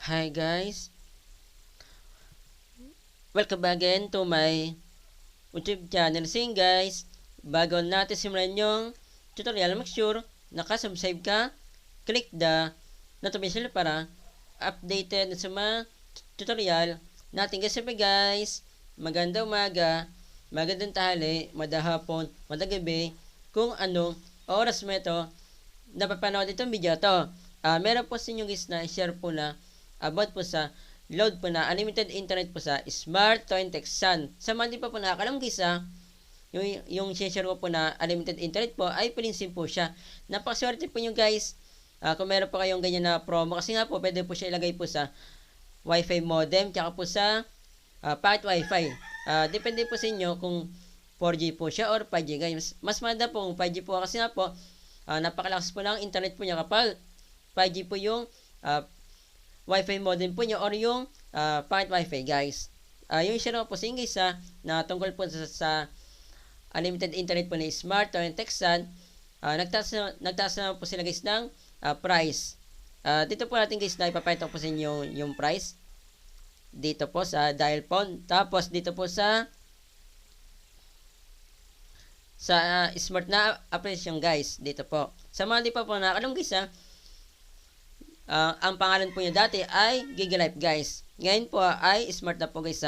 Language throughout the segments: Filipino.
Hi guys, welcome back again to my YouTube channel. So guys, bago natin simulan yung tutorial, make sure nakasubscribe ka, click the notification para updated sa mga tutorial natin. Kasi guys, magandang umaga, magandang tanghali, madahapon, madagabi, kung anong oras mo ito napapanood itong video to. Meron po sa inyo guys na share po na about po sa load po na unlimited internet po sa Smart 20 Sun. Sa mga di pa po nakakalam guys yung share ko po na unlimited internet po ay pilinsin po siya. Napakaswerte po nyo guys kung meron po kayong ganyan na promo kasi nga po pwede po siya ilagay po sa wifi modem tsaka po sa packet wifi. Depende po sa inyo kung 4G po siya or 5G guys. Mas maganda po kung 5G po kasi nga po napakalakas po ng internet po niya kapag 5G po yung wifi modem po niya or yung packet wifi guys. Yung share ko po sa inyo guys na tungkol po sa unlimited internet po ni Smart or Texan, nagtaas na po sila guys ng price. Dito po natin guys na ipapakita ko po sa inyo yung price. Dito po sa dial phone. Tapos dito po sa smart na application guys. Dito po. Sa mga di pa po nakakalong guys ang pangalan po niya dati ay Gigalife guys. Ngayon po ay smart na po guys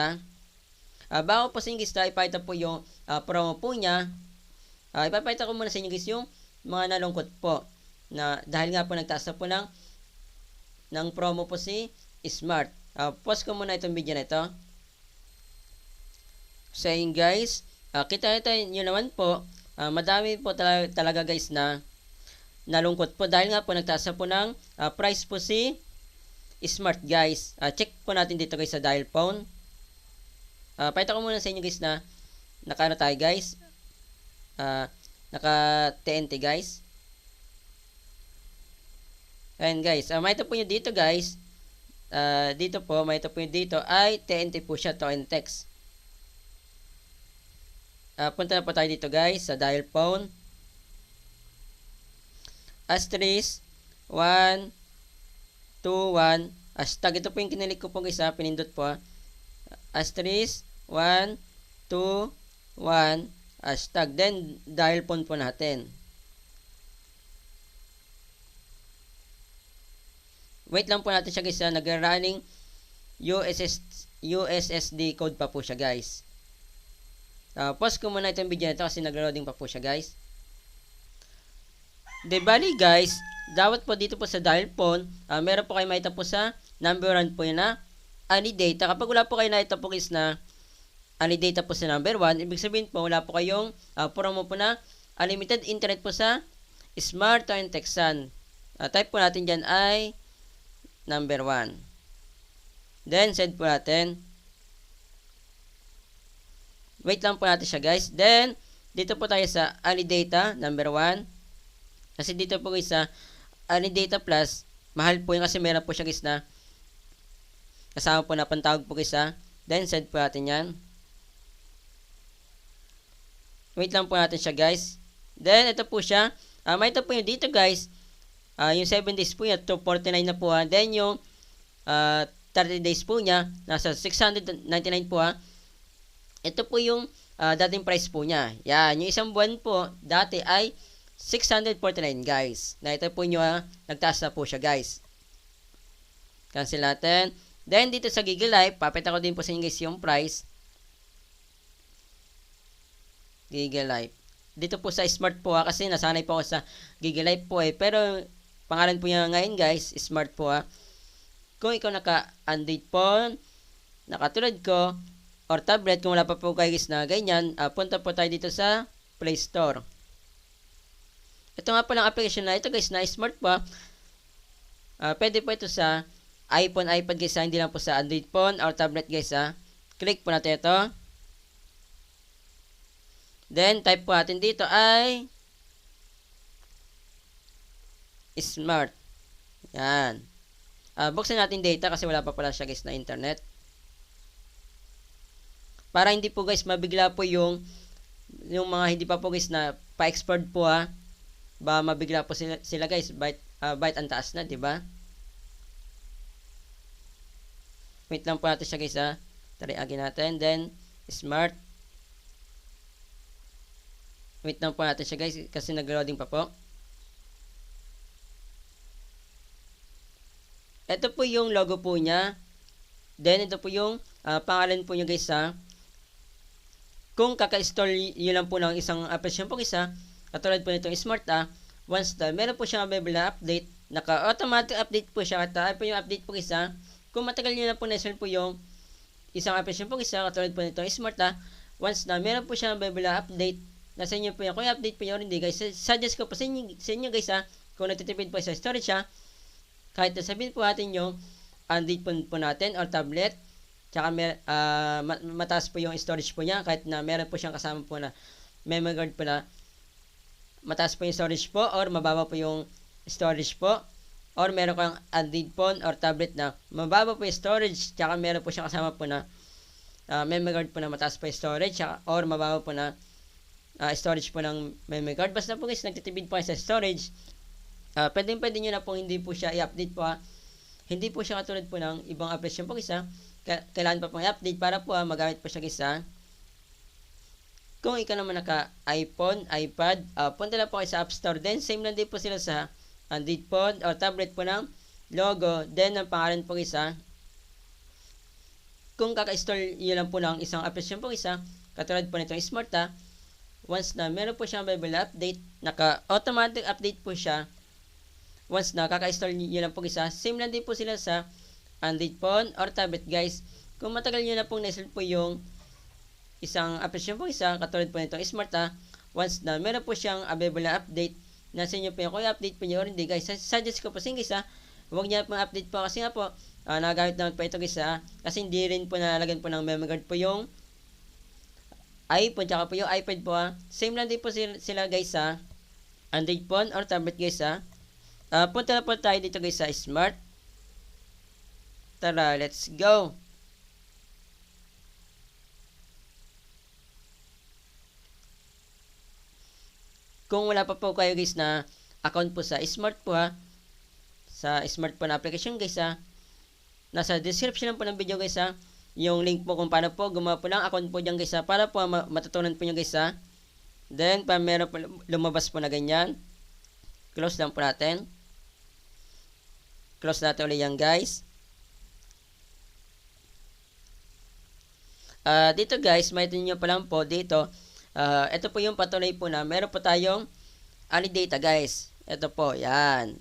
bago po sa inyo guys ipakita po yung promo po niya. Ipapakita ko muna sa inyo guys yung mga nalungkot po na dahil nga po nagtaas na po ng promo po si Smart. Pause ko muna itong video na ito. So yun guys, kita nyo naman po madami po talaga guys na nalungkot po dahil nga po nagtaas na po ng price po si Smart guys. Check po natin dito guys sa dial phone. Pakita ko muna sa inyo guys na naka tayo guys. Naka TNT guys. Ayan guys. Makita po nyo dito guys. Dito po, makita po nyo dito ay TNT po siya, to and text. Punta na po tayo dito guys sa dial phone. Asterisk 121 hashtag. Ito po yung kinilik ko po guys pinindot po asterisk 121 hashtag, then dial phone po natin. Wait lang po natin siya guys nag-running USSD code pa po siya guys. Pause ko muna itong video na ito kasi nag-loading pa po siya guys. De bali guys, dapat po dito po sa dial phone, meron po kayo makita po sa number 1 po yun na any data. Kapag wala po kayo nakita po guys na any data po sa number 1, ibig sabihin po wala po kayong promo po na unlimited internet po sa Smart or Texan. Type po natin dyan ay number 1. Then send po natin. Wait lang po natin siya guys. Then dito po tayo sa any data number 1. Kasi dito po guys any data plus, mahal po yun kasi meron po siya guys na kasama po na pantawag po guys Then send po natin yan. Wait lang po natin siya guys. Then ito po siya. May ito po yun dito guys. Yung 7 days po niya 249 na po Then yung 30 days po niya nasa 699 po Ito po yung dating price po niya. Yan, yung isang buwan po dati ay 649 guys. Na ito po nyo nagtaas na po siya guys. Cancel natin. Then dito sa Gigalife, papita ko din po sa inyo guys yung price. Gigalife. Dito po sa Smart po kasi nasanay po ako sa Gigalife po pero pangalan po niya ngayon guys, Smart po Kung ikaw naka-Android phone, nakatulad ko, or tablet, kung wala pa po kayo guys na ganyan, punta po tayo dito sa Play Store. Ito nga palang application na ito guys na Smart po. Pwede po ito sa iPhone, iPad guys hindi lang po sa Android phone or tablet guys Click po natin ito. Then type po natin dito ay Smart. Yan. Buksan natin data kasi wala pa pala siya guys na internet. Para hindi po guys mabigla po yung mga hindi pa po guys na pa-export po ba mabigla po sila guys byte ang taas na, di ba? Wait lang po natin siya guys ha. Try again natin. Then, smart. Wait lang po natin siya guys kasi nag-loading pa po. Ito po yung logo po niya. Then, ito po yung pangalan po niya guys ha. Kung kaka-install yun lang po ng isang application po isa, katulad po nitong smart once na meron po siyang available na update, naka-automatic update po siya. At po yung update po isa, kung matagal nyo na po na-install po yung isang application po isa, katulad po nitong smart once na meron po siyang available na update, nasa inyo po yan. Kung i-update po nyo hindi guys, suggest ko po sa inyo guys kung nagtitipid po sa storage kahit nasabihin po natin yung Android po natin or tablet, tsaka mataas po yung storage po niya, kahit na meron po siyang kasama po na memory card po na mataas po yung storage po or mababa po yung storage po, or meron kang Android phone or tablet na mababa po yung storage, tsaka meron po siyang kasama po na memory card po na mataas po yung storage, tsaka, or mababa po na storage po ng memory card. Basta po guys, nagtitipid po sa storage, pwede nyo na po hindi po siya i-update po Hindi po siya katulad po ng ibang application po isa. Kailangan pa pong i-update para po magamit po siya guys Kung ikaw naman naka-iPhone, iPad, punta lang po kayo sa App Store. Then, same lang din po sila sa Android phone o tablet po ng logo. Then, ang pangalan po isa. Kung kaka-install yun lang po ng isang application po isa, katulad po nitong smart once na meron po siyang available update, naka-automatic update po siya. Once na kaka-install nyo lang po isa, same lang din po sila sa Android phone or tablet guys. Kung matagal nyo na pong na-install po yung isang application po isa, katulad po nitong smart once na meron po siyang available na update, nasa inyo po yung kung i-update po nyo or hindi guys. Suggest ko po sa guys huwag nyo pong update po kasi nga po nagagamit naman po ito guys kasi hindi rin po nalagyan po ng memory card po yung iPhone tsaka po yung iPad po Same lang din po sila guys Android phone or tablet guys punta na po tayo dito guys sa smart. Tara, let's go. Kung wala pa po kayo guys na account po sa smart po sa smart po na application guys nasa description lang po ng video guys yung link po kung paano po gumawa po ng account po dyan guys para po matutunan po nyo guys Then, meron po lumabas po na ganyan. Close lang po natin. Close natin ulit yan guys. Dito guys, may nyo pa lang po dito. Ito po yung patuloy po na meron po tayong ali data guys. Ito po, yan.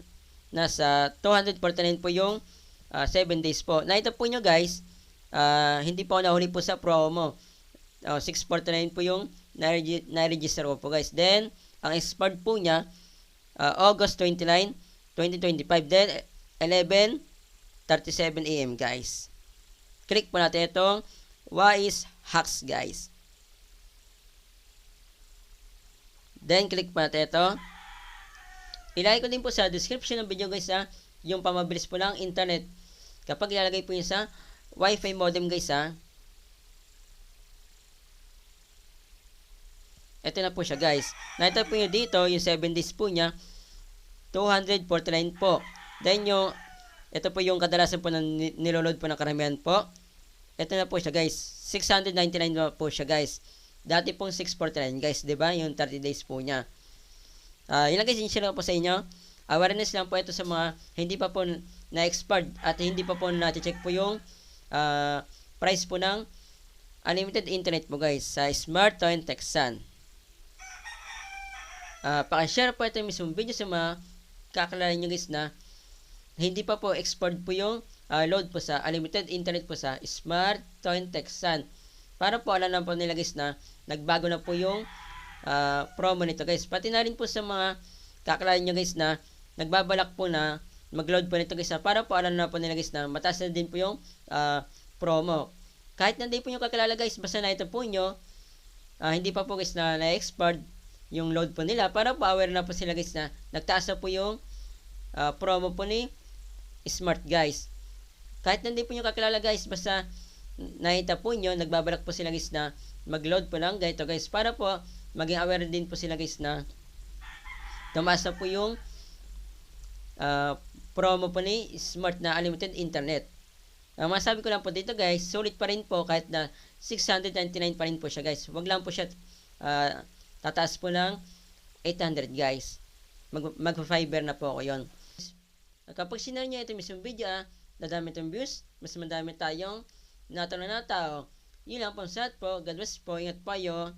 Nasa 249 po yung 7 days po. Na ito po nyo guys, hindi po nahuli po sa promo. 649 po yung na-register ko po guys. Then, ang expired po niya, August 29, 2025. Then, 11:37 AM guys. Click po natin itong Wise Hacks guys. Then click po natin ito. Ilagay ko din po sa description ng video guys yung pamabilis po ng internet. Kapag ilalagay po yun sa Wi-Fi modem guys ito na po siya guys. Nakita po nyo dito yung 7 days po niya 249 po. Then ito po yung kadalasan po na niloload po ng karamihan po. Ito na po siya guys. 699 na po siya guys. Dati pong 649 guys. Diba? Yung 30 days po niya. Yun lang guys. Share ko po sa inyo. Awareness lang po ito sa mga hindi pa po na-expired at hindi pa po na-check po yung price po ng unlimited internet po guys sa Smart Town Texan. Pakishare po ito yung mismong video sa mga kakalala nyo guys na hindi pa po expired po yung load po sa unlimited internet po sa Smart Town Texan. Para po alam na po nila guys na nagbago na po yung promo nito guys. Pati na rin po sa mga kakalala nyo guys na nagbabalak po na mag-load po nito guys para po alam na po nila guys na mataas na din po yung promo. Kahit na hindi po yung kakilala guys, basta na ito po nyo, hindi pa po guys na na-expired yung load po nila para po aware na po sila guys na nagtaas na po yung promo po ni Smart guys. Kahit hindi po nyo kakilala guys, basta nakita po nyo, nagbabalak po sila guys na mag-load po ng ganito guys para po maging aware din po sila guys na tumaas na po yung promo po ni Smart na unlimited internet. Ang masabi ko lang po dito guys, sulit pa rin po kahit na 699 pa rin po siya guys. Wag lang po siya tataas po lang 800 guys. Magpa-fiber na po ako yon. Kapag sinare nyo ito mismong video dadami itong views, mas madami tayong natalo na tao. Yun lang po sa po. God bless po. Ingat po kayo.